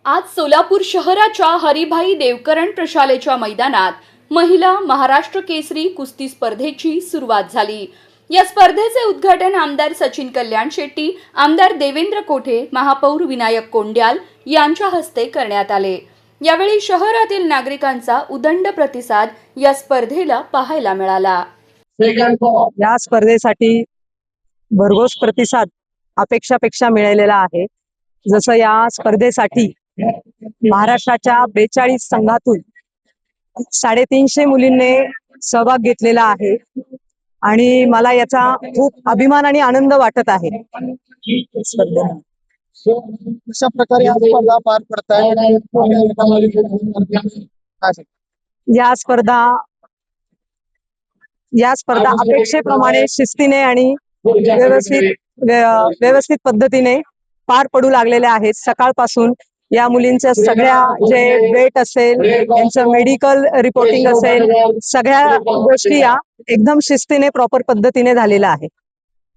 आज सोलापूर शहराच्या हरिभाई देवकरण प्रशालेच्या मैदानात महिला महाराष्ट्र केसरी कुस्ती स्पर्धेची सुरुवात झाली। या स्पर्धेचे उद्घाटन आमदार सचिन कल्याण शेट्टी, आमदार देवेंद्र कोठे, महापौर विनायक कोंड्याल यांच्या हस्ते करण्यात आले। यावेळी शहरातील नागरिकांचा उदंड प्रतिसाद या स्पर्धेला पाहायला मिळाला। या स्पर्धेसाठी भरघोस प्रतिसाद अपेक्षापेक्षा मिळालेला आहे। जसं या स्पर्धेसाठी महाराष्ट्राच्या 42 संघातून 350 मुलींनी सहभाग घेतलेला आहे आणि मला याचा खूप अभिमान आणि आनंद वाटत आहे। स्पर्धेत कशा प्रकारे आज स्पर्धा पार पडताय? या स्पर्धा अपेक्षेप्रमाणे शिस्तीने आणि व्यवस्थित पद्धतीने पार पडू लागलेल्या आहेत। सकाळपासून या मुलींच्या सगळ्या जे वेट असेल, यांचं मेडिकल रिपोर्टिंग असेल, सगळ्या गोष्टी या एकदम शिस्तीने प्रॉपर पद्धतीने झालेल्या आहे।